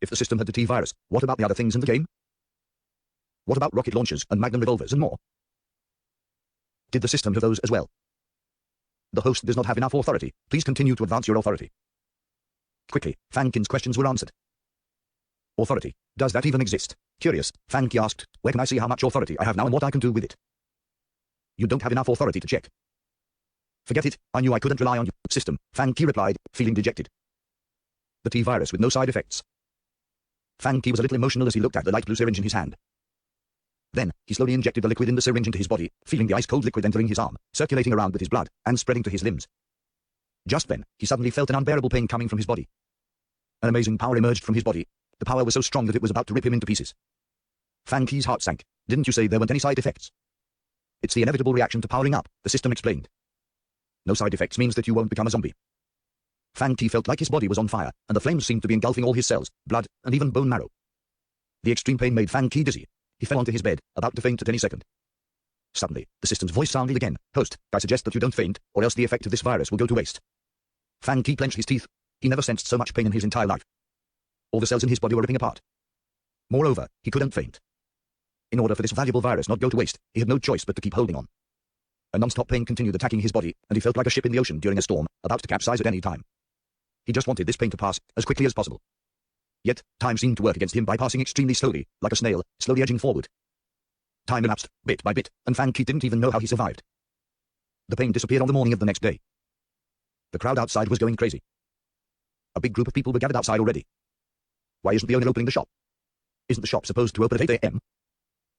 If the system had the T-virus, what about the other things in the game? What about rocket launchers and magnum revolvers and more? Did the system have those as well? The host does not have enough authority. Please continue to advance your authority. Quickly, Fankin's questions were answered. Authority. Does that even exist? Curious, Fanki asked, where can I see how much authority I have now and what I can do with it? You don't have enough authority to check. Forget it, I knew I couldn't rely on you. System, Fanki replied, feeling dejected. The T-virus with no side effects. Fanki was a little emotional as he looked at the light blue syringe in his hand. Then, he slowly injected the liquid in the syringe into his body, feeling the ice-cold liquid entering his arm, circulating around with his blood, and spreading to his limbs. Just then, he suddenly felt an unbearable pain coming from his body. An amazing power emerged from his body. The power was so strong that it was about to rip him into pieces. Fanki's heart sank. Didn't you say there weren't any side effects? It's the inevitable reaction to powering up, the system explained. No side effects means that you won't become a zombie. Fanki felt like his body was on fire, and the flames seemed to be engulfing all his cells, blood, and even bone marrow. The extreme pain made Fanki dizzy. He fell onto his bed, about to faint at any second. Suddenly, the system's voice sounded again. Host, I suggest that you don't faint, or else the effect of this virus will go to waste. Fanki clenched his teeth. He never sensed so much pain in his entire life. All the cells in his body were ripping apart. Moreover, he couldn't faint. In order for this valuable virus not go to waste, he had no choice but to keep holding on. A non-stop pain continued attacking his body, and he felt like a ship in the ocean during a storm, about to capsize at any time. He just wanted this pain to pass, as quickly as possible. Yet, time seemed to work against him by passing extremely slowly, like a snail, slowly edging forward. Time elapsed, bit by bit, and Fanki didn't even know how he survived. The pain disappeared on the morning of the next day. The crowd outside was going crazy. A big group of people were gathered outside already. Why isn't the owner opening the shop? Isn't the shop supposed to open at 8 a.m.?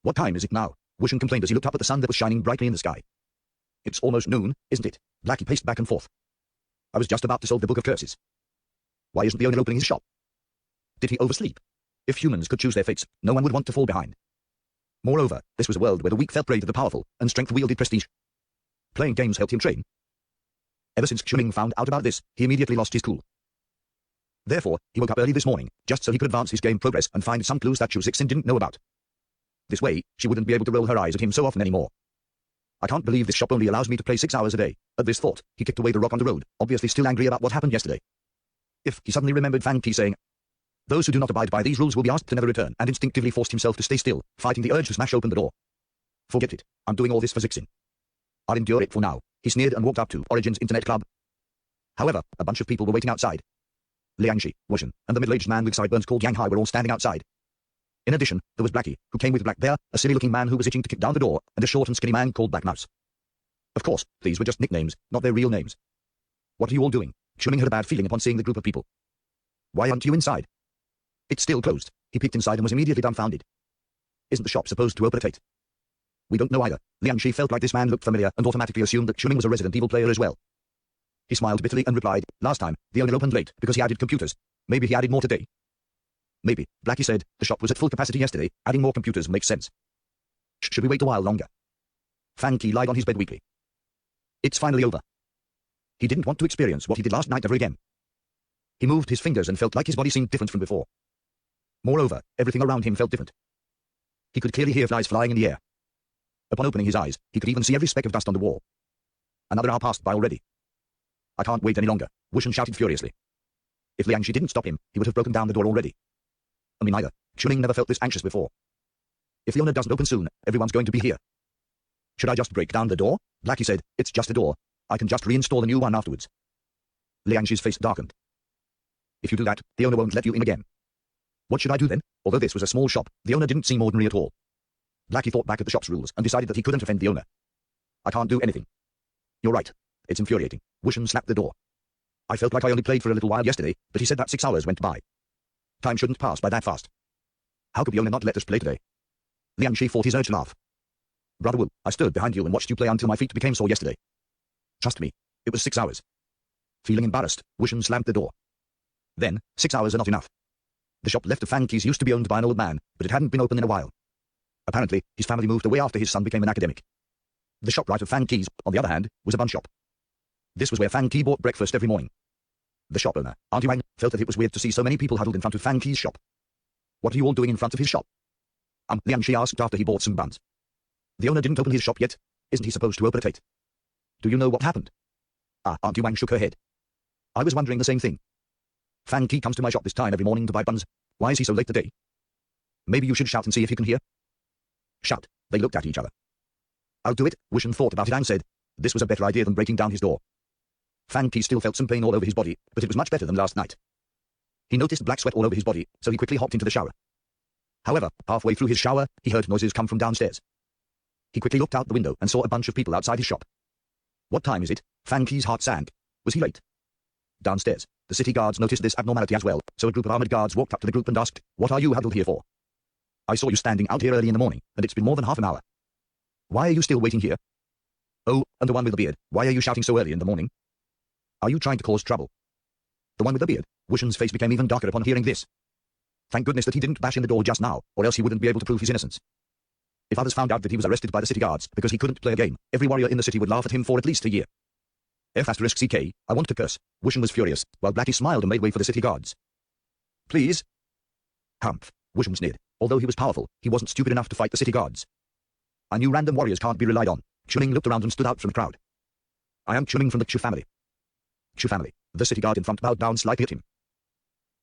What time is it now? Wushan complained as he looked up at the sun that was shining brightly in the sky. It's almost noon, isn't it? Blackie paced back and forth. I was just about to solve the Book of Curses. Why isn't the owner opening his shop? Did he oversleep? If humans could choose their fates, no one would want to fall behind. Moreover, this was a world where the weak fell prey to the powerful, and strength wielded prestige. Playing games helped him train. Ever since Xuning found out about this, he immediately lost his cool. Therefore, he woke up early this morning, just so he could advance his game progress and find some clues that Chu Zixin didn't know about. This way, she wouldn't be able to roll her eyes at him so often anymore. I can't believe this shop only allows me to play 6 hours a day. At this thought, he kicked away the rock on the road, obviously still angry about what happened yesterday. If he suddenly remembered Fanki saying, those who do not abide by these rules will be asked to never return, and instinctively forced himself to stay still, fighting the urge to smash open the door. Forget it. I'm doing all this for Zixin. I'll endure it for now. He sneered and walked up to Origin's Internet Club. However, a bunch of people were waiting outside. Liangshi, Wushan, and the middle-aged man with sideburns called Yang Hai were all standing outside. In addition, there was Blackie, who came with Black Bear, a silly-looking man who was itching to kick down the door, and a short and skinny man called Black Mouse. Of course, these were just nicknames, not their real names. What are you all doing? Xuning had a bad feeling upon seeing the group of people. Why aren't you inside? It's still closed. He peeked inside and was immediately dumbfounded. Isn't the shop supposed to open at 8? We don't know either. Liangshi felt like this man looked familiar and automatically assumed that Xuning was a Resident Evil player as well. He smiled bitterly and replied, last time, the owner opened late because he added computers. Maybe he added more today. Maybe, Blackie said, the shop was at full capacity yesterday, adding more computers makes sense. Should we wait a while longer? Fanki lied on his bed weakly. It's finally over. He didn't want to experience what he did last night ever again. He moved his fingers and felt like his body seemed different from before. Moreover, everything around him felt different. He could clearly hear flies flying in the air. Upon opening his eyes, he could even see every speck of dust on the wall. Another hour passed by already. I can't wait any longer, Wushan shouted furiously. If Liangshi didn't stop him, he would have broken down the door already. Me neither. Xuning never felt this anxious before. If the owner doesn't open soon, everyone's going to be here. Should I just break down the door? Blackie said, it's just a door. I can just reinstall a new one afterwards. Liangshi's face darkened. If you do that, the owner won't let you in again. What should I do then? Although this was a small shop, the owner didn't seem ordinary at all. Blackie thought back at the shop's rules and decided that he couldn't offend the owner. I can't do anything. You're right. It's infuriating. Wushan slapped the door. I felt like I only played for a little while yesterday, but he said that 6 hours went by. Time shouldn't pass by that fast. How could the owner not let us play today? Liangshi fought his urge to laugh. Brother Wu, I stood behind you and watched you play until my feet became sore yesterday. Trust me, it was 6 hours. Feeling embarrassed, Wushan slammed the door. Then, 6 hours are not enough. The shop left of Fanki's used to be owned by an old man, but it hadn't been open in a while. Apparently, his family moved away after his son became an academic. The shop right of Fanki's, on the other hand, was a bun shop. This was where Fanki bought breakfast every morning. The shop owner, Auntie Wang, felt that it was weird to see so many people huddled in front of Fanki's shop. What are you all doing in front of his shop? Liangshi asked after he bought some buns. The owner didn't open his shop yet. Isn't he supposed to open at 8? Do you know what happened? Auntie Wang shook her head. I was wondering the same thing. Fanki comes to my shop this time every morning to buy buns, Why is he so late today? Maybe you should shout and see if he can hear. Shout. They looked at each other. I'll do it, Wushan thought about it and said. This was a better idea than breaking down his door. Fang Qi still felt some pain all over his body, but it was much better than last night. He noticed black sweat all over his body, so he quickly hopped into the shower. However, halfway through his shower, he heard noises come from downstairs. He quickly looked out the window and saw a bunch of people outside his shop. What time is it? Fang Qi's heart sank. Was he late? Downstairs, the city guards noticed this abnormality as well, so a group of armored guards walked up to the group and asked, "What are you huddled here for? I saw you standing out here early in the morning, and it's been more than half an hour. Why are you still waiting here? Oh, and the one with the beard, why are you shouting so early in the morning? Are you trying to cause trouble?" The one with the beard, Wushan's face became even darker upon hearing this. Thank goodness that he didn't bash in the door just now, or else he wouldn't be able to prove his innocence. If others found out that he was arrested by the city guards because he couldn't play a game, every warrior in the city would laugh at him for at least a year. F***CK, I want to curse. Wushan was furious, while Blackie smiled and made way for the city guards. Please? Humph, Wushan sneered. Although he was powerful, he wasn't stupid enough to fight the city guards. I knew random warriors can't be relied on. Chuning looked around and stood out from the crowd. I am Chuning from the Chu family. Chu family. The city guard in front bowed down slightly at him.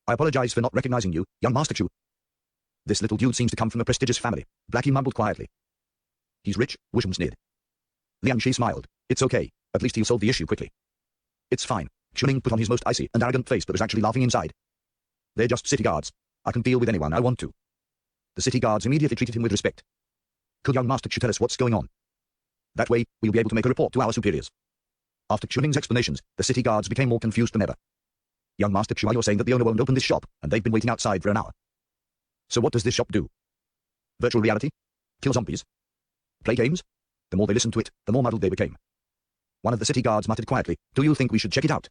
I apologize for not recognizing you, young Master Chu. This little dude seems to come from a prestigious family, Blackie mumbled quietly. He's rich, Wushan sneered. Liang Shi smiled. It's okay, at least he'll solve the issue quickly. It's fine. Chuning put on his most icy and arrogant face but was actually laughing inside. They're just city guards. I can deal with anyone I want to. The city guards immediately treated him with respect. Could young Master Chu tell us what's going on? That way, we'll be able to make a report to our superiors. After Chuning's explanations, the city guards became more confused than ever. Young Master Chu, you're saying that the owner won't open this shop, and they've been waiting outside for an hour. So what does this shop do? Virtual reality? Kill zombies? Play games? The more they listened to it, the more muddled they became. One of the city guards muttered quietly, "Do you think we should check it out?"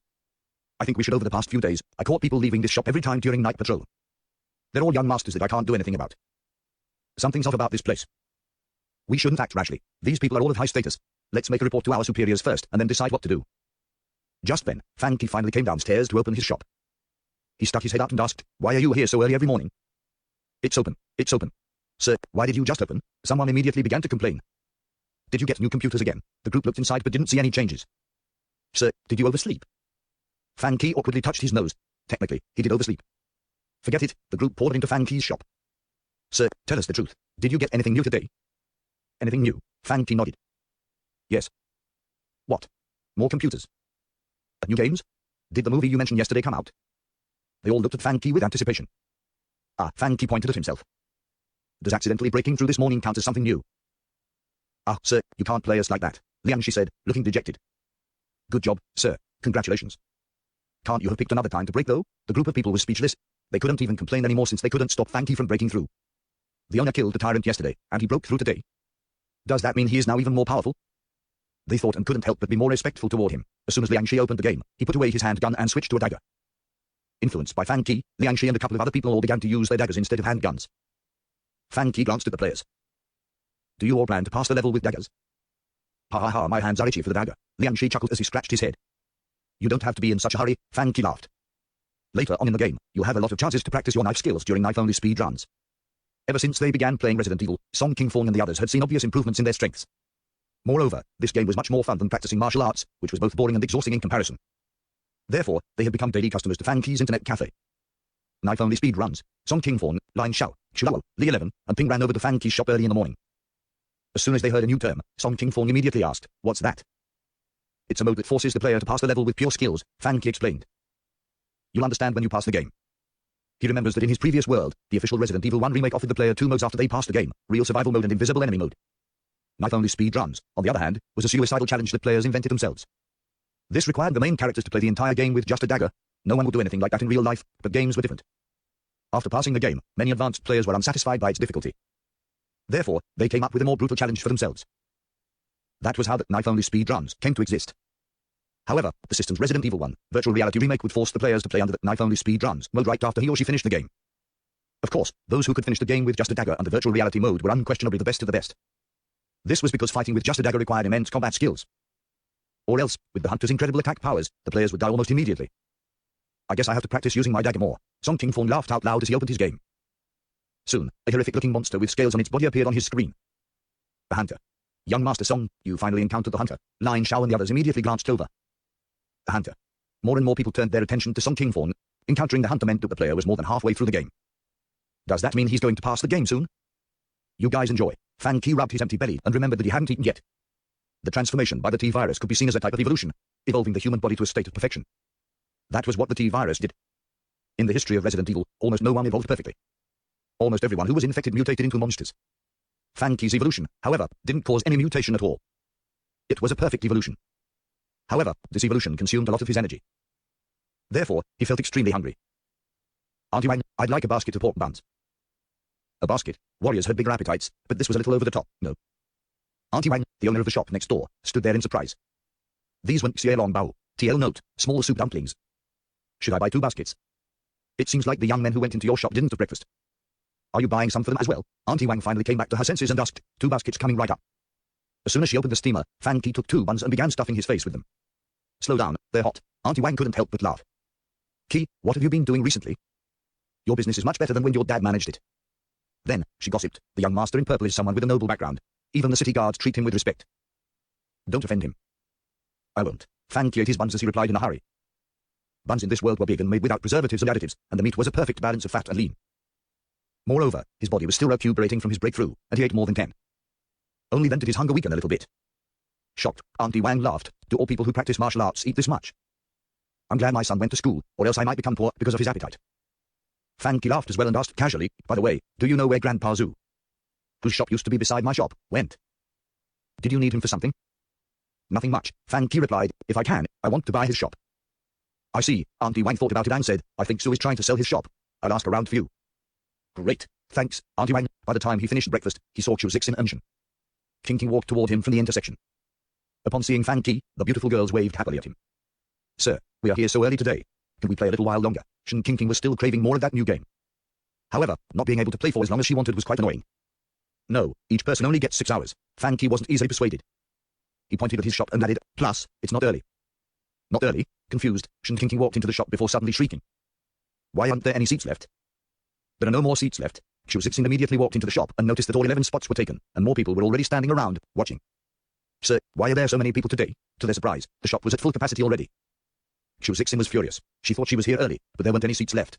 I think we should. Over the past few days, I caught people leaving this shop every time during night patrol. They're all young masters that I can't do anything about. Something's off about this place. We shouldn't act rashly. These people are all of high status. Let's make a report to our superiors first, and then decide what to do. Just then, Fang Qi finally came downstairs to open his shop. He stuck his head out and asked, "Why are you here so early every morning?" It's open. It's open. Sir, why did you just open? Someone immediately began to complain. Did you get new computers again? The group looked inside but didn't see any changes. Sir, did you oversleep? Fang Qi awkwardly touched his nose. Technically, he did oversleep. Forget it, the group poured into Fang Qi's shop. Sir, tell us the truth. Did you get anything new today? Anything new? Fang Qi nodded. Yes. What? More computers? New games? Did the movie you mentioned yesterday come out? They all looked at Fang Qi with anticipation. Ah, Fang Qi pointed at himself. Does accidentally breaking through this morning count as something new? Ah, sir, you can't play us like that, Liang Shi said, looking dejected. Good job, sir. Congratulations. Can't you have picked another time to break, though? The group of people was speechless. They couldn't even complain anymore since they couldn't stop Fang Qi from breaking through. The owner killed the tyrant yesterday, and he broke through today. Does that mean he is now even more powerful? They thought and couldn't help but be more respectful toward him. As soon as Liang Shi opened the game, he put away his handgun and switched to a dagger. Influenced by Fang Qi, Liang Shi and a couple of other people all began to use their daggers instead of handguns. Fang Qi glanced at the players. Do you all plan to pass the level with daggers? Ha ha ha, my hands are itchy for the dagger. Liang Shi chuckled as he scratched his head. You don't have to be in such a hurry, Fang Qi laughed. Later on in the game, you'll have a lot of chances to practice your knife skills during knife-only speed runs. Ever since they began playing Resident Evil, Song King-Fong and the others had seen obvious improvements in their strengths. Moreover, this game was much more fun than practicing martial arts, which was both boring and exhausting in comparison. Therefore, they had become daily customers to Fang Qi's internet cafe. Knife-only speed runs, Song King-Fong, Lin Xiao, Chulao, Li 11, and Ping ran over to Fang Qi's shop early in the morning. As soon as they heard a new term, Song King-Fong immediately asked, "What's that?" It's a mode that forces the player to pass the level with pure skills, Fang Qi explained. You'll understand when you pass the game. He remembers that in his previous world, the official Resident Evil 1 remake offered the player two modes after they passed the game, real survival mode and invisible enemy mode. Knife-only speed runs, on the other hand, was a suicidal challenge that players invented themselves. This required the main characters to play the entire game with just a dagger. No one would do anything like that in real life, but games were different. After passing the game, many advanced players were unsatisfied by its difficulty. Therefore, they came up with a more brutal challenge for themselves. That was how the knife-only speed runs came to exist. However, the system's Resident Evil 1 virtual reality remake would force the players to play under the knife-only speed runs mode right after he or she finished the game. Of course, those who could finish the game with just a dagger and the virtual reality mode were unquestionably the best of the best. This was because fighting with just a dagger required immense combat skills. Or else, with the hunter's incredible attack powers, the players would die almost immediately. I guess I have to practice using my dagger more. Song King-Fong laughed out loud as he opened his game. Soon, a horrific-looking monster with scales on its body appeared on his screen. The hunter. Young Master Song, you finally encountered the hunter. Lin Xiao and the others immediately glanced over. The hunter. More and more people turned their attention to Song King-Fong. Encountering the hunter meant that the player was more than halfway through the game. Does that mean he's going to pass the game soon? You guys enjoy. Fan Ki rubbed his empty belly and remembered that he hadn't eaten yet. The transformation by the T-virus could be seen as a type of evolution, evolving the human body to a state of perfection. That was what the T-virus did. In the history of Resident Evil, almost no one evolved perfectly. Almost everyone who was infected mutated into monsters. Fan Ki's evolution, however, didn't cause any mutation at all. It was a perfect evolution. However, this evolution consumed a lot of his energy. Therefore, he felt extremely hungry. Auntie Wang, I'd like a basket of pork buns. A basket? Warriors had bigger appetites, but this was a little over the top, no. Auntie Wang, the owner of the shop next door, stood there in surprise. These weren't Xie Long Bao, TL note, small soup dumplings. Should I buy 2 baskets? It seems like the young men who went into your shop didn't have breakfast. Are you buying some for them as well? Auntie Wang finally came back to her senses and asked, 2 baskets coming right up. As soon as she opened the steamer, Fan Ki took 2 buns and began stuffing his face with them. Slow down, they're hot. Auntie Wang couldn't help but laugh. Ki, what have you been doing recently? Your business is much better than when your dad managed it. Then, she gossiped, the young master in purple is someone with a noble background. Even the city guards treat him with respect. Don't offend him. I won't. Fan Ki ate his buns as he replied in a hurry. Buns in this world were big and made without preservatives and additives, and the meat was a perfect balance of fat and lean. Moreover, his body was still recuperating from his breakthrough, and he ate more than 10. Only then did his hunger weaken a little bit. Shocked, Auntie Wang laughed. Do all people who practice martial arts eat this much? I'm glad my son went to school, or else I might become poor because of his appetite. Fan Ki laughed as well and asked casually, by the way, do you know where Grandpa Zhu, whose shop used to be beside my shop, went? Did you need him for something? Nothing much, Fan Ki replied. If I can, I want to buy his shop. I see, Auntie Wang thought about it and said, I think Zhu is trying to sell his shop. I'll ask around for you. Great, thanks, Auntie Wang. By the time he finished breakfast, he saw Chu Zixin and Shen Qingqing walked toward him from the intersection. Upon seeing Fan Ki, the beautiful girls waved happily at him. Sir, we are here so early today. Can we play a little while longer? Shen Qingqing was still craving more of that new game. However, not being able to play for as long as she wanted was quite annoying. No, each person only gets 6 hours. Fan Ki wasn't easily persuaded. He pointed at his shop and added, plus, it's not early. Not early? Confused, Shen Qingqing walked into the shop before suddenly shrieking. Why aren't there any seats left? There are no more seats left. Chu Zixin immediately walked into the shop and noticed that all 11 spots were taken, and more people were already standing around, watching. Sir, why are there so many people today? To their surprise, the shop was at full capacity already. Chu Zixin was furious. She thought she was here early, but there weren't any seats left.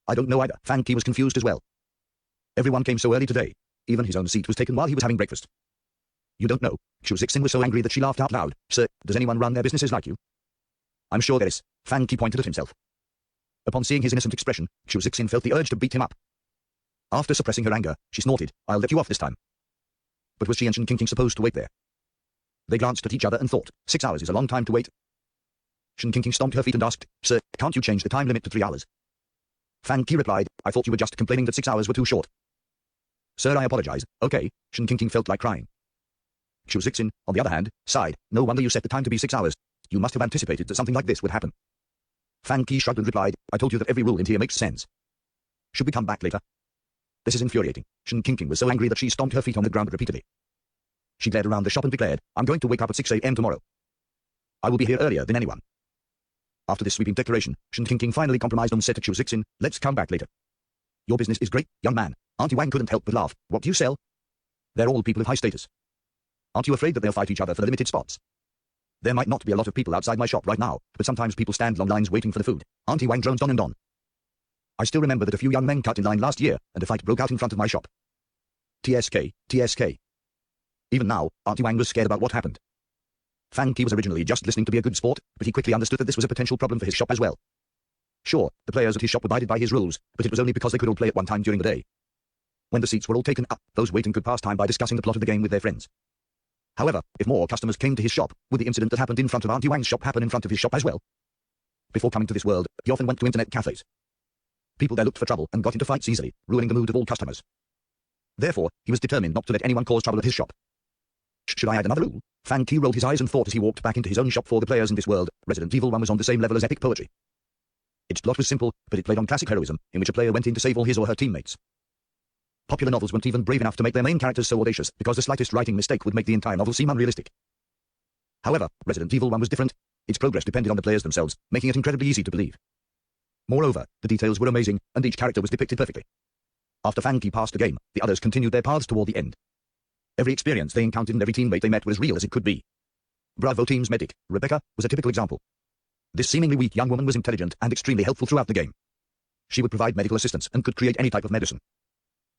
I don't know either. Fan Ki was confused as well. Everyone came so early today. Even his own seat was taken while he was having breakfast. You don't know. Chu Zixin was so angry that she laughed out loud. Sir, does anyone run their businesses like you? I'm sure there is. Fan Ki pointed at himself. Upon seeing his innocent expression, Chu Zixin felt the urge to beat him up. After suppressing her anger, she snorted, I'll let you off this time. But was she and Shen Qingqing supposed to wait there? They glanced at each other and thought, 6 hours is a long time to wait. Shen Qingqing stomped her feet and asked, Sir, can't you change the time limit to 3 hours? Fan Ki replied, I thought you were just complaining that 6 hours were too short. Sir, I apologize. Okay, Shen Qingqing felt like crying. Chu Zixin, on the other hand, sighed, no wonder you set the time to be 6 hours. You must have anticipated that something like this would happen. Fan Ki shrugged and replied, I told you that every rule in here makes sense. Should we come back later? This is infuriating. Shen Qingqing was so angry that she stomped her feet on the ground repeatedly. She glared around the shop and declared, I'm going to wake up at 6 a.m. tomorrow. I will be here earlier than anyone. After this sweeping declaration, Shen Qingqing finally compromised and said to Chu Zixin, let's come back later. Your business is great, young man. Auntie Wang couldn't help but laugh. What do you sell? They're all people of high status. Aren't you afraid that they'll fight each other for the limited spots? There might not be a lot of people outside my shop right now, but sometimes people stand long lines waiting for the food. Auntie Wang droned on and on. I still remember that a few young men cut in line last year, and a fight broke out in front of my shop. TSK, TSK. Even now, Auntie Wang was scared about what happened. Fan Ki was originally just listening to be a good sport, but he quickly understood that this was a potential problem for his shop as well. Sure, the players at his shop abided by his rules, but it was only because they could all play at one time during the day. When the seats were all taken up, those waiting could pass time by discussing the plot of the game with their friends. However, if more customers came to his shop, would the incident that happened in front of Auntie Wang's shop happen in front of his shop as well? Before coming to this world, he often went to internet cafes. People there looked for trouble and got into fights easily, ruining the mood of all customers. Therefore, he was determined not to let anyone cause trouble at his shop. Should I add another rule? Fan Ki rolled his eyes and thought as he walked back into his own shop. For the players in this world, Resident Evil 1 was on the same level as epic poetry. Its plot was simple, but it played on classic heroism, in which a player went in to save all his or her teammates. Popular novels weren't even brave enough to make their main characters so audacious, because the slightest writing mistake would make the entire novel seem unrealistic. However, Resident Evil 1 was different. Its progress depended on the players themselves, making it incredibly easy to believe. Moreover, the details were amazing, and each character was depicted perfectly. After Fan Ki passed the game, the others continued their paths toward the end. Every experience they encountered and every teammate they met were as real as it could be. Bravo Team's medic, Rebecca, was a typical example. This seemingly weak young woman was intelligent and extremely helpful throughout the game. She would provide medical assistance and could create any type of medicine.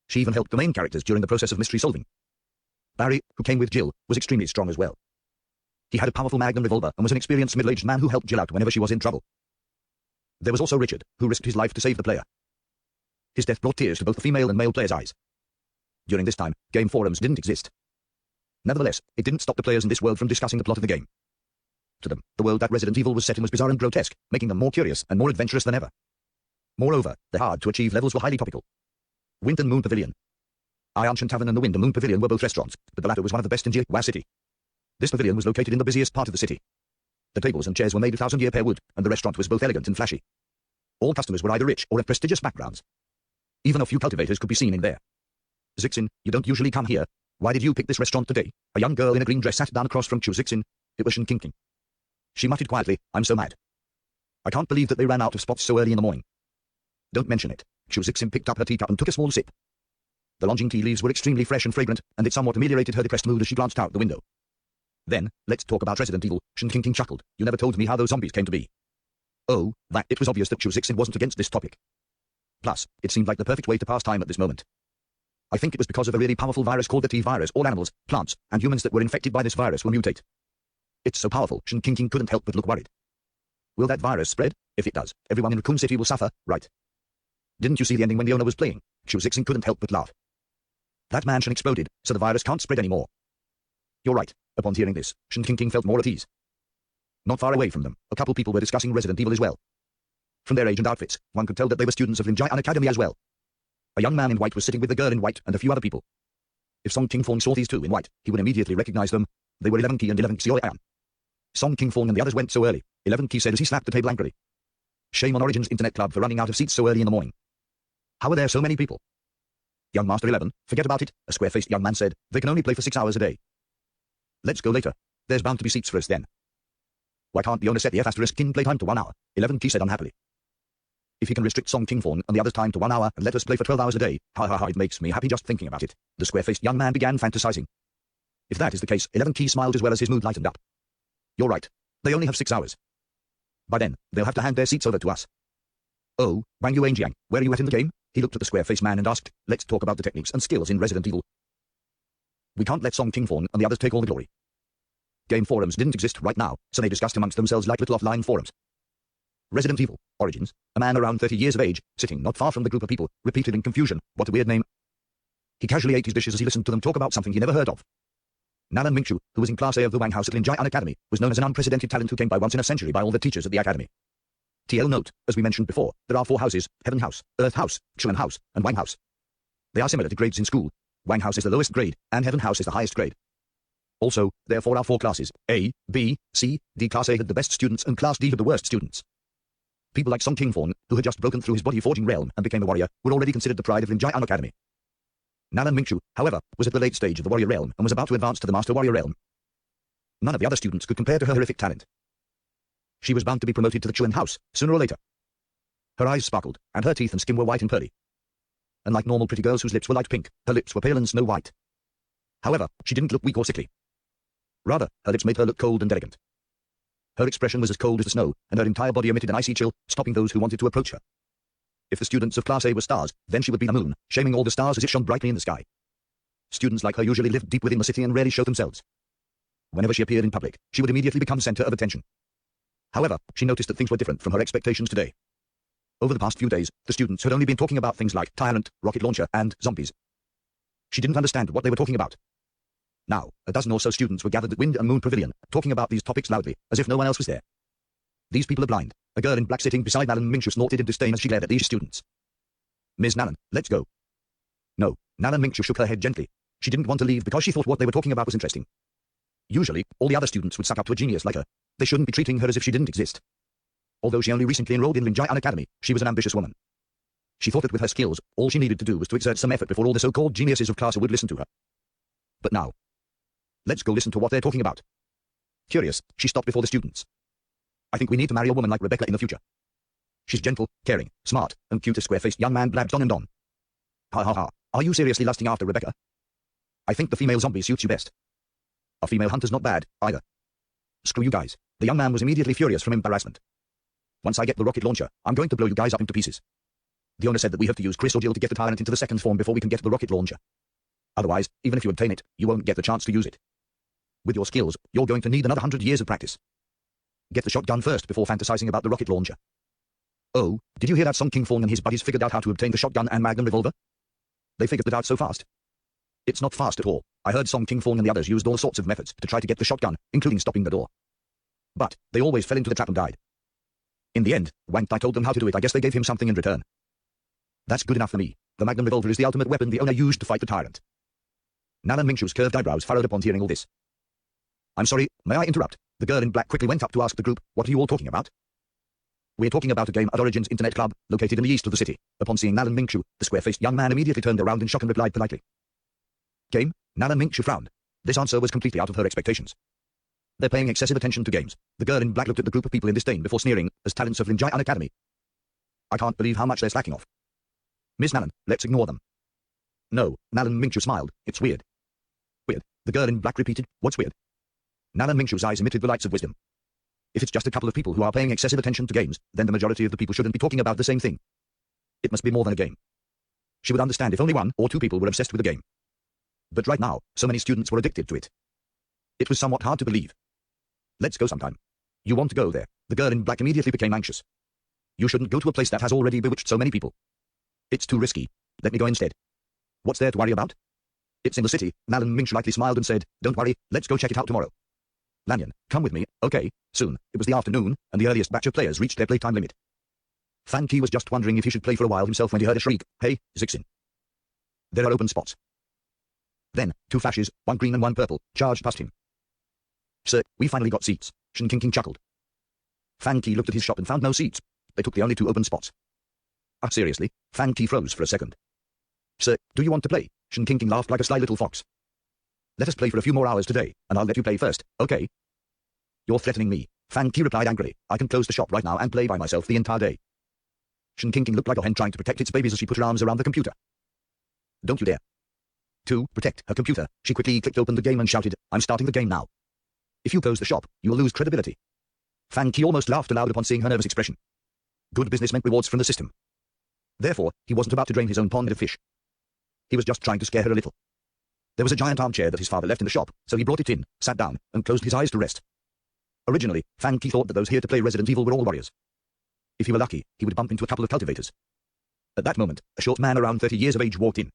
She even helped the main characters during the process of mystery solving. Barry, who came with Jill, was extremely strong as well. He had a powerful magnum revolver and was an experienced middle-aged man who helped Jill out whenever she was in trouble. There was also Richard, who risked his life to save the player. His death brought tears to both the female and male players' eyes. During this time, game forums didn't exist. Nevertheless, it didn't stop the players in this world from discussing the plot of the game. To them, the world that Resident Evil was set in was bizarre and grotesque, making them more curious and more adventurous than ever. Moreover, the hard-to-achieve levels were highly topical. Wind and Moon Pavilion. Iron Tavern and the Wind and Moon Pavilion were both restaurants, but the latter was one of the best in Jiwa City. This pavilion was located in the busiest part of the city. The tables and chairs were made of 1,000-year pear wood, and the restaurant was both elegant and flashy. All customers were either rich or of prestigious backgrounds. Even a few cultivators could be seen in there. Zixin, you don't usually come here. Why did you pick this restaurant today? A young girl in a green dress sat down across from Chu Zixin. It was Shen Qingqing. She muttered quietly, I'm so mad. I can't believe that they ran out of spots so early in the morning. Don't mention it. Chu Zixin picked up her teacup and took a small sip. The Longjing tea leaves were extremely fresh and fragrant, and it somewhat ameliorated her depressed mood as she glanced out the window. Then, let's talk about Resident Evil. Shen Qingqing chuckled. You never told me how those zombies came to be. Oh, that it was obvious that Chu Zixin wasn't against this topic. Plus, it seemed like the perfect way to pass time at this moment. I think it was because of a really powerful virus called the T-virus. All animals, plants, and humans that were infected by this virus will mutate. It's so powerful, Shen Qingqing couldn't help but look worried. Will that virus spread? If it does, everyone in Raccoon City will suffer, right? Didn't you see the ending when the owner was playing? Chu Zixin couldn't help but laugh. That mansion exploded, so the virus can't spread anymore. You're right. Upon hearing this, Shen Qingqing felt more at ease. Not far away from them, a couple people were discussing Resident Evil as well. From their age and outfits, one could tell that they were students of Linjian Academy as well. A young man in white was sitting with the girl in white and a few other people. If Song Qingfeng saw these two in white, he would immediately recognize them. They were 11 Qi and 11 Xiaoyan. Song Qingfeng and the others went so early, 11 Qi said as he slapped the table angrily. Shame on Origins Internet Club for running out of seats so early in the morning. How are there so many people? Young Master 11, forget about it, a square-faced young man said. They can only play for 6 hours a day. Let's go later. There's bound to be seats for us then. Why can't the owner set the F** King playtime to 1 hour? 11 Qi said unhappily. If he can restrict Song Qingfeng and the others' time to 1 hour and let us play for 12 hours a day, it makes me happy just thinking about it. The square-faced young man began fantasizing. If that is the case, 11 Qi smiled as well as his mood lightened up. You're right. They only have 6 hours. By then, they'll have to hand their seats over to us. Oh, Wang Yuanjiang, where are you at in the game? He looked at the square-faced man and asked, let's talk about the techniques and skills in Resident Evil. We can't let Song Qingfeng and the others take all the glory. Game forums didn't exist right now, so they discussed amongst themselves like little offline forums. Resident Evil, Origins, a man around 30 years of age, sitting not far from the group of people, repeated in confusion, what a weird name. He casually ate his dishes as he listened to them talk about something he never heard of. Nalan Mingchu, who was in Class A of the Wang House at Linjian Academy, was known as an unprecedented talent who came by once in a century by all the teachers at the academy. TL note, as we mentioned before, there are 4 houses, Heaven House, Earth House, Chuan House, and Wang House. They are similar to grades in school. Wang House is the lowest grade, and Heaven House is the highest grade. Also, therefore are 4 classes, A, B, C, D. Class A had the best students and Class D had the worst students. People like Song Qingfeng, who had just broken through his body forging realm and became a warrior, were already considered the pride of Linjian Academy. Nalan Mingchu, however, was at the late stage of the warrior realm and was about to advance to the master warrior realm. None of the other students could compare to her horrific talent. She was bound to be promoted to the Chuan House, sooner or later. Her eyes sparkled, and her teeth and skin were white and pearly. Unlike normal pretty girls whose lips were light pink, her lips were pale and snow white. However, she didn't look weak or sickly. Rather, her lips made her look cold and elegant. Her expression was as cold as the snow, and her entire body emitted an icy chill, stopping those who wanted to approach her. If the students of Class A were stars, then she would be the moon, shaming all the stars as it shone brightly in the sky. Students like her usually lived deep within the city and rarely showed themselves. Whenever she appeared in public, she would immediately become center of attention. However, she noticed that things were different from her expectations today. Over the past few days, the students had only been talking about things like Tyrant, rocket launcher, and zombies. She didn't understand what they were talking about. Now, a dozen or so students were gathered at Wind and Moon Pavilion, talking about these topics loudly, as if no one else was there. These people are blind. A girl in black sitting beside Nalan Mingchu snorted in disdain as she glared at these students. Ms. Nalan, let's go. No, Nalan Mingchu shook her head gently. She didn't want to leave because she thought what they were talking about was interesting. Usually, all the other students would suck up to a genius like her. They shouldn't be treating her as if she didn't exist. Although she only recently enrolled in Linjian Academy, she was an ambitious woman. She thought that with her skills, all she needed to do was to exert some effort before all the so-called geniuses of class would listen to her. But now, let's go listen to what they're talking about. Curious, she stopped before the students. I think we need to marry a woman like Rebecca in the future. She's gentle, caring, smart, and cute. A square-faced young man blabbed on and on. Ha ha ha, are you seriously lusting after Rebecca? I think the female zombie suits you best. A female hunter's not bad, either. Screw you guys. The young man was immediately furious from embarrassment. Once I get the rocket launcher, I'm going to blow you guys up into pieces. The owner said that we have to use Chris or Jill to get the tyrant into the second form before we can get the rocket launcher. Otherwise, even if you obtain it, you won't get the chance to use it. With your skills, you're going to need another 100 years of practice. Get the shotgun first before fantasizing about the rocket launcher. Oh, did you hear that Song King Fong and his buddies figured out how to obtain the shotgun and magnum revolver? They figured it out so fast. It's not fast at all. I heard Song King Fong and the others used all sorts of methods to try to get the shotgun, including stopping the door. But they always fell into the trap and died. In the end, Wang Tai told them how to do it. I guess they gave him something in return. That's good enough for me. The magnum revolver is the ultimate weapon the owner used to fight the tyrant. Nalan Mingshu's curved eyebrows furrowed upon hearing all this. I'm sorry, may I interrupt? The girl in black quickly went up to ask the group, what are you all talking about? We're talking about a game at Origins Internet Club, located in the east of the city. Upon seeing Nalan Mingshu, the square-faced young man immediately turned around in shock and replied politely. Game? Nalan Mingshu frowned. This answer was completely out of her expectations. They're paying excessive attention to games. The girl in black looked at the group of people in disdain before sneering, as talents of Linjian Academy. I can't believe how much they're slacking off. Miss Nalan, let's ignore them. No, Nalan Mingshu smiled. It's weird. Weird, the girl in black repeated. What's weird? Nalan Mingshu's eyes emitted the lights of wisdom. If it's just a couple of people who are paying excessive attention to games, then the majority of the people shouldn't be talking about the same thing. It must be more than a game. She would understand if only 1 or 2 people were obsessed with the game. But right now, so many students were addicted to it. It was somewhat hard to believe. Let's go sometime. You want to go there? The girl in black immediately became anxious. You shouldn't go to a place that has already bewitched so many people. It's too risky. Let me go instead. What's there to worry about? It's in the city. Nalan Mingshu lightly smiled and said, don't worry, let's go check it out tomorrow. Lanyan, come with me. Okay, soon. It was the afternoon, and the earliest batch of players reached their playtime limit. Fan Ki was just wondering if he should play for a while himself when he heard a shriek, hey, Zixin. There are open spots. Then, 2 flashes, 1 green and 1 purple, charged past him. Sir, we finally got seats, Shen King chuckled. Fan Ki looked at his shop and found no seats. They took the only 2 open spots. Seriously? Fan Ki froze for a second. Sir, do you want to play? Shen King laughed like a sly little fox. Let us play for a few more hours today, and I'll let you play first, okay? You're threatening me. Fan Ki replied angrily. I can close the shop right now and play by myself the entire day. Shen King looked like a hen trying to protect its babies as she put her arms around the computer. Don't you dare. To protect her computer, she quickly clicked open the game and shouted, I'm starting the game now. If you close the shop, you will lose credibility. Fan Ki almost laughed aloud upon seeing her nervous expression. Good business meant rewards from the system. Therefore, he wasn't about to drain his own pond of fish. He was just trying to scare her a little. There was a giant armchair that his father left in the shop, so he brought it in, sat down, and closed his eyes to rest. Originally, Fan Ki thought that those here to play Resident Evil were all warriors. If he were lucky, he would bump into a couple of cultivators. At that moment, a short man around 30 years of age walked in.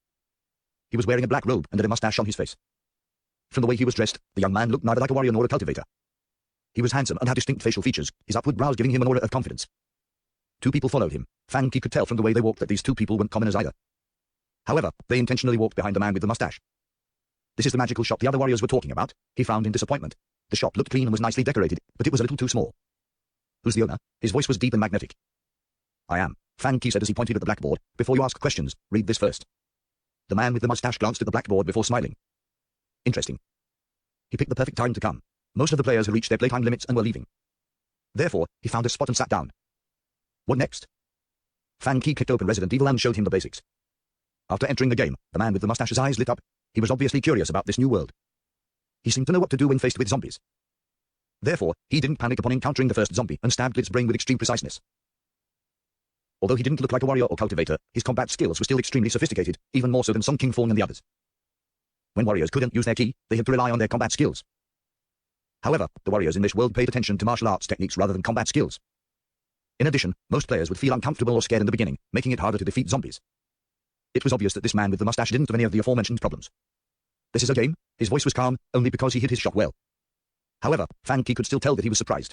He was wearing a black robe and had a mustache on his face. From the way he was dressed, the young man looked neither like a warrior nor a cultivator. He was handsome and had distinct facial features, his upward brows giving him an aura of confidence. 2 people followed him. Fan Ki could tell from the way they walked that these 2 people weren't commoners either. However, they intentionally walked behind the man with the mustache. This is the magical shop the other warriors were talking about, he frowned in disappointment. The shop looked clean and was nicely decorated, but it was a little too small. Who's the owner? His voice was deep and magnetic. I am, Fan Ki said as he pointed at the blackboard. Before you ask questions, read this first. The man with the mustache glanced at the blackboard before smiling. Interesting. He picked the perfect time to come. Most of the players had reached their playtime limits and were leaving. Therefore, he found a spot and sat down. What next? Fan Ki clicked open Resident Evil and showed him the basics. After entering the game, the man with the mustache's eyes lit up. He was obviously curious about this new world. He seemed to know what to do when faced with zombies. Therefore, he didn't panic upon encountering the first zombie and stabbed its brain with extreme preciseness. Although he didn't look like a warrior or cultivator, his combat skills were still extremely sophisticated, even more so than Song King Fong and the others. When warriors couldn't use their ki, they had to rely on their combat skills. However, the warriors in this world paid attention to martial arts techniques rather than combat skills. In addition, most players would feel uncomfortable or scared in the beginning, making it harder to defeat zombies. It was obvious that this man with the mustache didn't have any of the aforementioned problems. This is a game? His voice was calm, only because he hid his shot well. However, Fan Ki could still tell that he was surprised.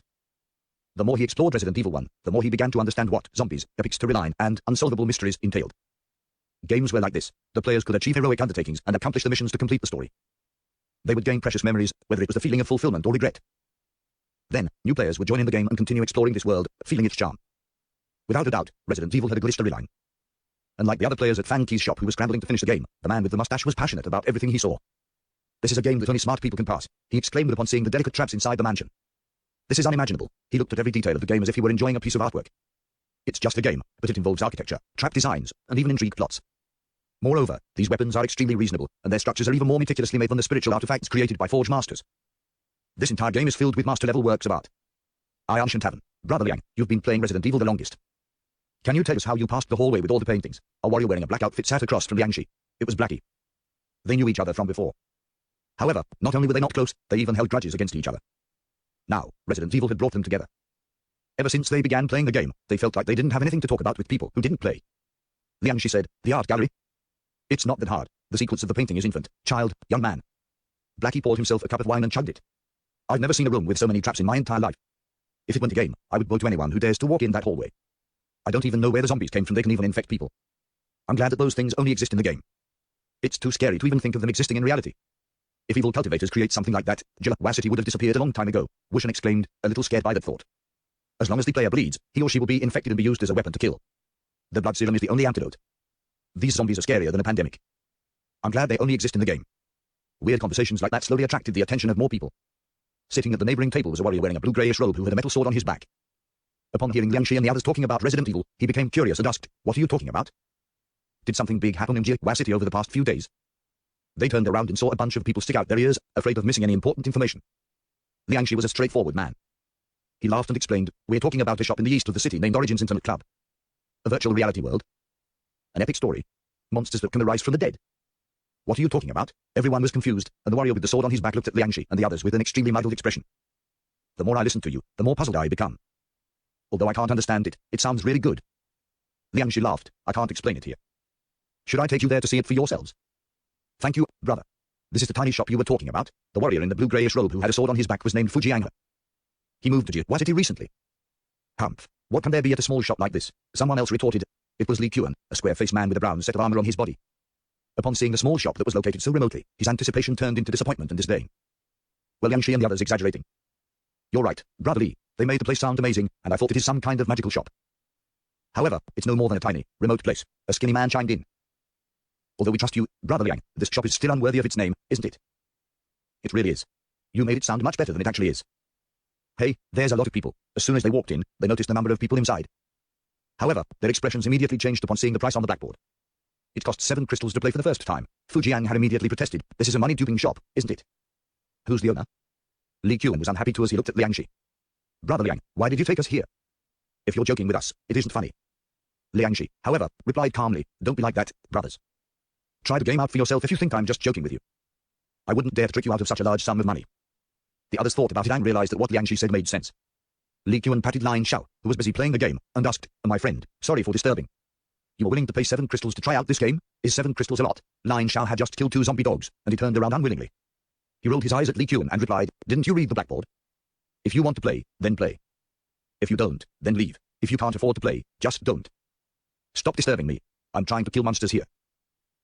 The more he explored Resident Evil 1, the more he began to understand what zombies, epic storyline, and unsolvable mysteries entailed. Games were like this. The players could achieve heroic undertakings and accomplish the missions to complete the story. They would gain precious memories, whether it was the feeling of fulfillment or regret. Then, new players would join in the game and continue exploring this world, feeling its charm. Without a doubt, Resident Evil had a glitch storyline. Unlike the other players at Fan Ki's shop who were scrambling to finish the game, the man with the mustache was passionate about everything he saw. This is a game that only smart people can pass, he exclaimed upon seeing the delicate traps inside the mansion. This is unimaginable. He looked at every detail of the game as if he were enjoying a piece of artwork. It's just a game, but it involves architecture, trap designs, and even intrigue plots. Moreover, these weapons are extremely reasonable, and their structures are even more meticulously made than the spiritual artifacts created by Forge Masters. This entire game is filled with master-level works of art. I am Shen Tavern. Brother Liang, you've been playing Resident Evil the longest. Can you tell us how you passed the hallway with all the paintings? A warrior wearing a black outfit sat across from Liang Shi. It was Blackie. They knew each other from before. However, not only were they not close, they even held grudges against each other. Now, Resident Evil had brought them together. Ever since they began playing the game, they felt like they didn't have anything to talk about with people who didn't play. Liang Shi said, "The art gallery? It's not that hard. The sequence of the painting is infant, child, young man." Blackie poured himself a cup of wine and chugged it. "I've never seen a room with so many traps in my entire life. If it weren't a game, I would go to anyone who dares to walk in that hallway. I don't even know where the zombies came from. They can even infect people. I'm glad that those things only exist in the game. It's too scary to even think of them existing in reality. If evil cultivators create something like that, Jilla City would have disappeared a long time ago," Wushan exclaimed, a little scared by that thought. "As long as the player bleeds, he or she will be infected and be used as a weapon to kill. The blood serum is the only antidote. These zombies are scarier than a pandemic. I'm glad they only exist in the game." Weird conversations like that slowly attracted the attention of more people. Sitting at the neighboring table was a warrior wearing a blue-grayish robe who had a metal sword on his back. Upon hearing Liang Shi and the others talking about Resident Evil, he became curious and asked, "What are you talking about? Did something big happen in Jilla City over the past few days?" They turned around and saw a bunch of people stick out their ears, afraid of missing any important information. Liang Shi was a straightforward man. He laughed and explained, "We're talking about a shop in the east of the city named Origins Internet Club. A virtual reality world. An epic story. Monsters that can arise from the dead." "What are you talking about?" Everyone was confused, and the warrior with the sword on his back looked at Liang Shi and the others with an extremely muddled expression. "The more I listen to you, the more puzzled I become. Although I can't understand it, it sounds really good." Liang Shi laughed. "I can't explain it here. Should I take you there to see it for yourselves?" "Thank you, brother. This is the tiny shop you were talking about." The warrior in the blue-grayish robe who had a sword on his back was named Fujiang. "He moved to Jilla City recently." "Humph. What can there be at a small shop like this?" Someone else retorted. It was Li Qian, a square-faced man with a brown set of armor on his body. Upon seeing the small shop that was located so remotely, his anticipation turned into disappointment and disdain. "Well, Liang Shi and the others exaggerating. You're right, brother Li. They made the place sound amazing, and I thought it is some kind of magical shop. However, it's no more than a tiny, remote place," a skinny man chimed in. "Although we trust you, brother Liang, this shop is still unworthy of its name, isn't it?" "It really is. You made it sound much better than it actually is. Hey, there's a lot of people." As soon as they walked in, they noticed the number of people inside. However, their expressions immediately changed upon seeing the price on the blackboard. It cost 7 crystals to play for the first time. Fujiang had immediately protested. "This is a money-duping shop, isn't it?" "Who's the owner?" Li Qian was unhappy too as he looked at Liang Shi. "Brother Liang, why did you take us here? If you're joking with us, it isn't funny." Liang Shi, however, replied calmly, "Don't be like that, brothers. Try the game out for yourself if you think I'm just joking with you. I wouldn't dare to trick you out of such a large sum of money." The others thought about it and realized that what Liang Shi said made sense. Li Qian patted Lin Xiao, who was busy playing the game, and asked, "My friend, sorry for disturbing. You were willing to pay 7 crystals to try out this game? Is 7 crystals a lot?" Lin Xiao had just killed 2 zombie dogs, and he turned around unwillingly. He rolled his eyes at Li Qian and replied, "Didn't you read the blackboard? If you want to play, then play. If you don't, then leave. If you can't afford to play, just don't. Stop disturbing me. I'm trying to kill monsters here."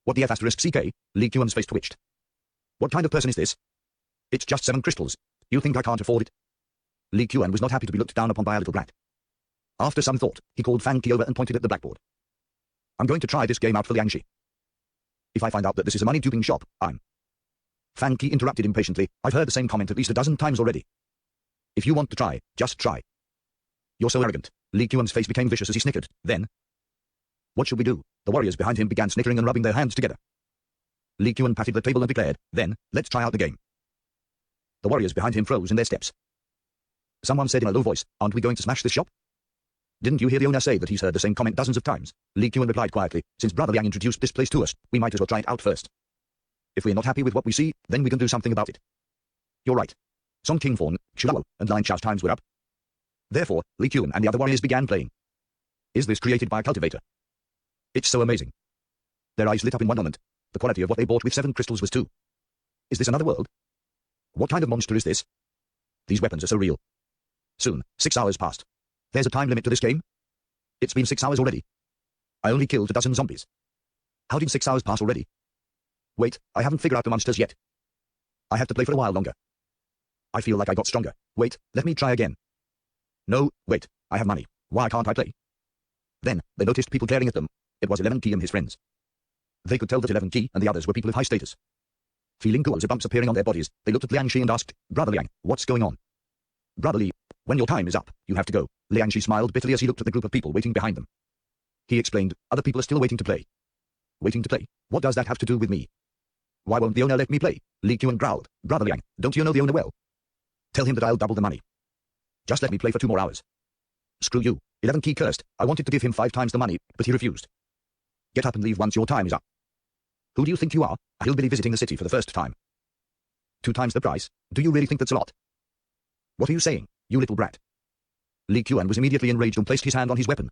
"What the F***CK? Li Qian's face twitched. "What kind of person is this? It's just 7 crystals. You think I can't afford it?" Li Qian was not happy to be looked down upon by a little brat. After some thought, he called Fang Qi over and pointed at the blackboard. "I'm going to try this game out for Liang Shi. If I find out that this is a money-duping shop, I'm..." Fang Qi interrupted impatiently. "I've heard the same comment at least a dozen times already. If you want to try, just try." "You're so arrogant." Li Qian's face became vicious as he snickered. Then, "What should we do?" The warriors behind him began snickering and rubbing their hands together. Li Qian patted the table and declared, "Then, let's try out the game." The warriors behind him froze in their steps. Someone said in a low voice, "Aren't we going to smash this shop?" "Didn't you hear the owner say that he's heard the same comment dozens of times?" Li Qian replied quietly. "Since Brother Liang introduced this place to us, we might as well try it out first. If we're not happy with what we see, then we can do something about it." "You're right." Song Qingfeng, Chulao, and Lin Xiao's times were up. Therefore, Li Qian and the other warriors began playing. "Is this created by a cultivator? It's so amazing." Their eyes lit up in wonderment. The quality of what they bought with 7 crystals was too. "Is this another world? What kind of monster is this? These weapons are so real." Soon, 6 hours passed. "There's a time limit to this game?" "It's been 6 hours already. I only killed a dozen zombies." "How did 6 hours pass already?" "Wait, I haven't figured out the monsters yet. I have to play for a while longer. I feel like I got stronger. Wait, let me try again. No, wait, I have money. Why can't I play?" Then, they noticed people glaring at them. It was 11 Key and his friends. They could tell that 11 Key and the others were people of high status. Feeling ghouls of bumps appearing on their bodies, they looked at Liang Shi and asked, "Brother Liang, what's going on?" "Brother Li, when your time is up, you have to go." Liang Shi smiled bitterly as he looked at the group of people waiting behind them. He explained, "Other people are still waiting to play." "Waiting to play? What does that have to do with me? Why won't the owner let me play?" Li Qian growled. "Brother Liang, don't you know the owner well? Tell him that I'll double the money. Just let me play for 2 more hours. Screw you. 11 Key cursed. I wanted to give him 5 times the money, but he refused. Get up and leave once your time is up. Who do you think you are? A hillbilly visiting the city for the first time. 2 times the price? Do you really think that's a lot? What are you saying, you little brat? Li Qian was immediately enraged and placed his hand on his weapon.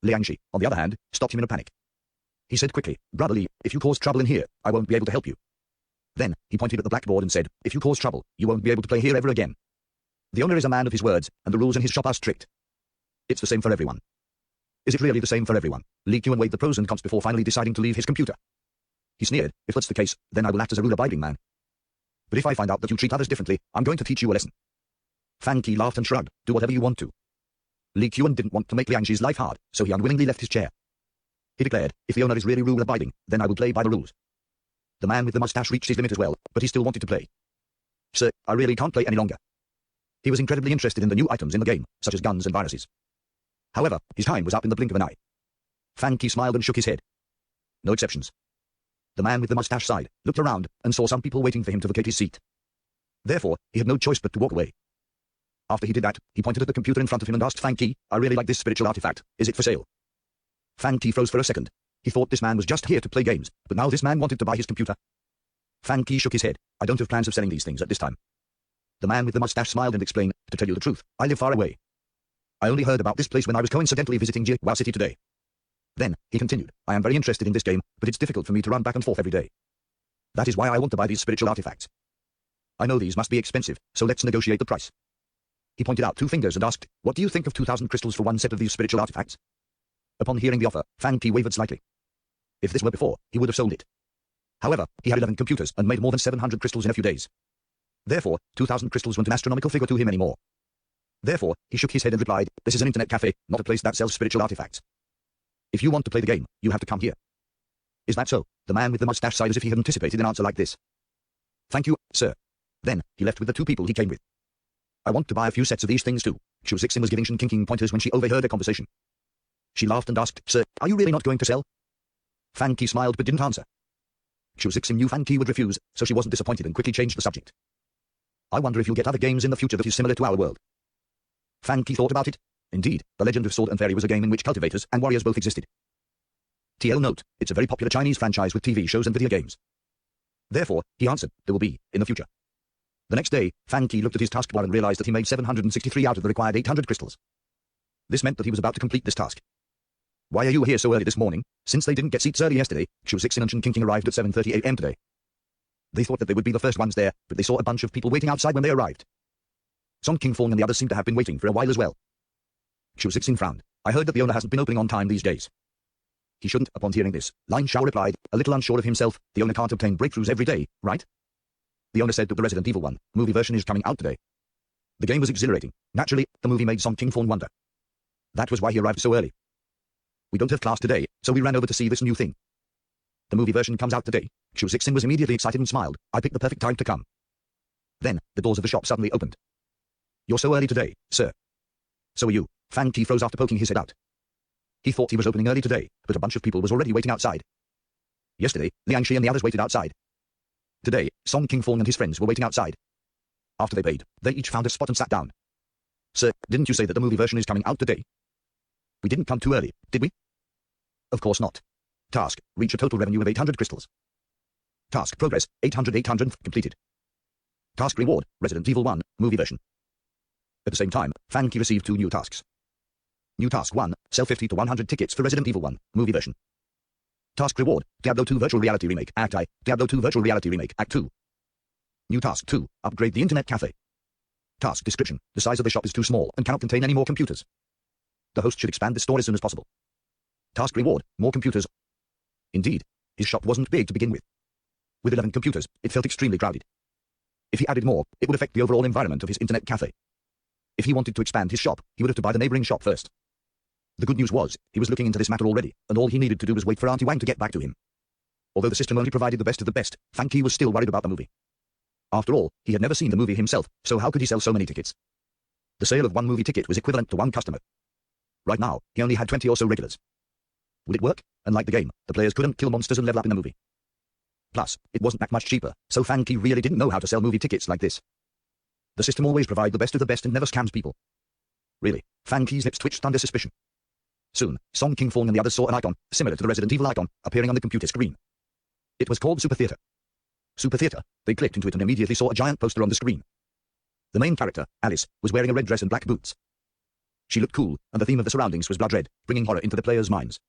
Liang Shi, on the other hand, stopped him in a panic. He said quickly, Brother Li, if you cause trouble in here, I won't be able to help you. Then, he pointed at the blackboard and said, if you cause trouble, you won't be able to play here ever again. The owner is a man of his words, and the rules in his shop are strict. It's the same for everyone. Is it really the same for everyone? Li Qian weighed the pros and cons before finally deciding to leave his computer. He sneered, if that's the case, then I will act as a rule-abiding man. But if I find out that you treat others differently, I'm going to teach you a lesson. Fan Qi laughed and shrugged, do whatever you want to. Li Qian didn't want to make Liang Shi's life hard, so he unwillingly left his chair. He declared, if the owner is really rule-abiding, then I will play by the rules. The man with the mustache reached his limit as well, but he still wanted to play. Sir, I really can't play any longer. He was incredibly interested in the new items in the game, such as guns and viruses. However, his time was up in the blink of an eye. Fan Qi smiled and shook his head. No exceptions. The man with the mustache sighed, looked around, and saw some people waiting for him to vacate his seat. Therefore, he had no choice but to walk away. After he did that, he pointed at the computer in front of him and asked Fan Qi, I really like this spiritual artifact, is it for sale? Fan Qi froze for a second. He thought this man was just here to play games, but now this man wanted to buy his computer. Fan Qi shook his head, I don't have plans of selling these things at this time. The man with the mustache smiled and explained, to tell you the truth, I live far away. I only heard about this place when I was coincidentally visiting Jiahua City today. Then, he continued, I am very interested in this game, but it's difficult for me to run back and forth every day. That is why I want to buy these spiritual artifacts. I know these must be expensive, so let's negotiate the price. He pointed out 2 fingers and asked, what do you think of 2,000 crystals for one set of these spiritual artifacts? Upon hearing the offer, Fan Qi wavered slightly. If this were before, he would have sold it. However, he had 11 computers and made more than 700 crystals in a few days. Therefore, 2,000 crystals weren't an astronomical figure to him anymore. Therefore, he shook his head and replied, this is an internet cafe, not a place that sells spiritual artifacts. If you want to play the game, you have to come here. Is that so? The man with the mustache sighed as if he had anticipated an answer like this. Thank you, sir. Then, he left with the 2 people he came with. I want to buy a few sets of these things too. Shu Zixin was giving Shen Qingqing pointers when she overheard their conversation. She laughed and asked, Sir, are you really not going to sell? Fan Qi smiled but didn't answer. Shu Zixin knew Fan Qi would refuse, so she wasn't disappointed and quickly changed the subject. I wonder if you'll get other games in the future that is similar to our world. Fan Qi thought about it. Indeed, The Legend of Sword and Fairy was a game in which cultivators and warriors both existed. TL note, it's a very popular Chinese franchise with TV shows and video games. Therefore, he answered, there will be, in the future. The next day, Fan Qi looked at his taskbar and realized that he made 763 out of the required 800 crystals. This meant that he was about to complete this task. Why are you here so early this morning? Since they didn't get seats early yesterday, Shu Zixin and Shen Qingqing arrived at 7:30 a.m. today. They thought that they would be the first ones there, but they saw a bunch of people waiting outside when they arrived. Song Qingfeng and the others seemed to have been waiting for a while as well. Shu Zixin frowned. I heard that the owner hasn't been opening on time these days. He shouldn't. Upon hearing this, Lin Shao replied, a little unsure of himself, the owner can't obtain breakthroughs every day, right? The owner said that the Resident Evil 1 movie version is coming out today. The game was exhilarating. Naturally, the movie made Song Qingfeng wonder. That was why he arrived so early. We don't have class today, so we ran over to see this new thing. The movie version comes out today. Shu Zixin was immediately excited and smiled. I picked the perfect time to come. Then, the doors of the shop suddenly opened. You're so early today, sir. So are you. Fan Qi froze after poking his head out. He thought he was opening early today, but a bunch of people was already waiting outside. Yesterday, Liang Shi and the others waited outside. Today, Song Qingfeng and his friends were waiting outside. After they paid, they each found a spot and sat down. Sir, didn't you say that the movie version is coming out today? We didn't come too early, did we? Of course not. Task, reach a total revenue of 800 crystals. Task progress, 800 completed. Task reward, Resident Evil 1, movie version. At the same time, Fan Qi received 2 new tasks. New task 1, sell 50 to 100 tickets for Resident Evil 1, movie version. Task reward, Diablo 2 Virtual Reality Remake, Act I, Diablo 2 Virtual Reality Remake, Act 2. New task 2, upgrade the internet cafe. Task description, the size of the shop is too small and cannot contain any more computers. The host should expand the store as soon as possible. Task reward, more computers. Indeed, his shop wasn't big to begin with. With 11 computers, it felt extremely crowded. If he added more, it would affect the overall environment of his internet cafe. If he wanted to expand his shop, he would have to buy the neighboring shop first. The good news was, he was looking into this matter already, and all he needed to do was wait for Auntie Wang to get back to him. Although the system only provided the best of the best, Fan Qi was still worried about the movie. After all, he had never seen the movie himself, so how could he sell so many tickets? The sale of 1 movie ticket was equivalent to 1 customer. Right now, he only had 20 or so regulars. Would it work? Unlike the game, the players couldn't kill monsters and level up in the movie. Plus, it wasn't that much cheaper, so Fan Qi really didn't know how to sell movie tickets like this. The system always provides the best of the best and never scams people. Really? Fan Qi's lips twitched under suspicion. Soon, Song King Fong and the others saw an icon, similar to the Resident Evil icon, appearing on the computer screen. It was called Super Theater. Super Theater. They clicked into it and immediately saw a giant poster on the screen. The main character, Alice, was wearing a red dress and black boots. She looked cool, and the theme of the surroundings was blood red, bringing horror into the players' minds.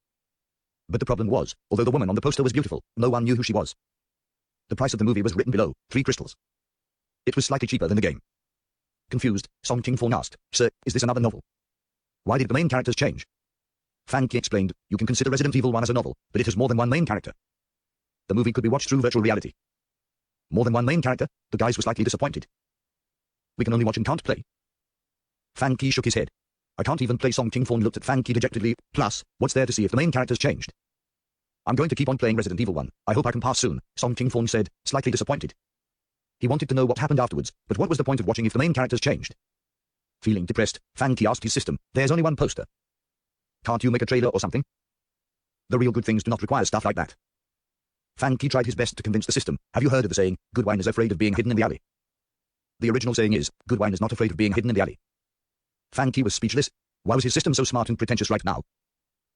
But the problem was, although the woman on the poster was beautiful, no one knew who she was. The price of the movie was written below, 3 crystals. It was slightly cheaper than the game. Confused, Song King Fong asked, "Sir, is this another novel? Why did the main characters change?" Fan Qi explained, "You can consider Resident Evil 1 as a novel, but it has more than one main character. The movie could be watched through virtual reality. More than one main character?" The guys were slightly disappointed. "We can only watch and can't play." Fan Qi shook his head. "I can't even play." Song King Fong looked at Fan Qi dejectedly. "Plus, what's there to see if the main characters changed?" "I'm going to keep on playing Resident Evil 1. I hope I can pass soon," Song King Fong said, slightly disappointed. He wanted to know what happened afterwards, but what was the point of watching if the main characters changed? Feeling depressed, Fan Qi asked his system, "There's only one poster. Can't you make a trailer or something?" The real good things do not require stuff like that. Fan Qi tried his best to convince the system. "Have you heard of the saying, good wine is afraid of being hidden in the alley? The original saying is, good wine is not afraid of being hidden in the alley." Fan Qi was speechless. Why was his system so smart and pretentious right now?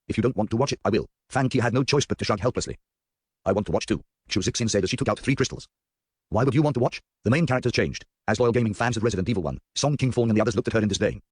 "If you don't want to watch it, I will." Fan Qi had no choice but to shrug helplessly. "I want to watch too," Chu Zixin said as she took out 3 crystals. "Why would you want to watch? The main characters changed." As loyal gaming fans of Resident Evil 1, Song King Fong and the others looked at her in disdain.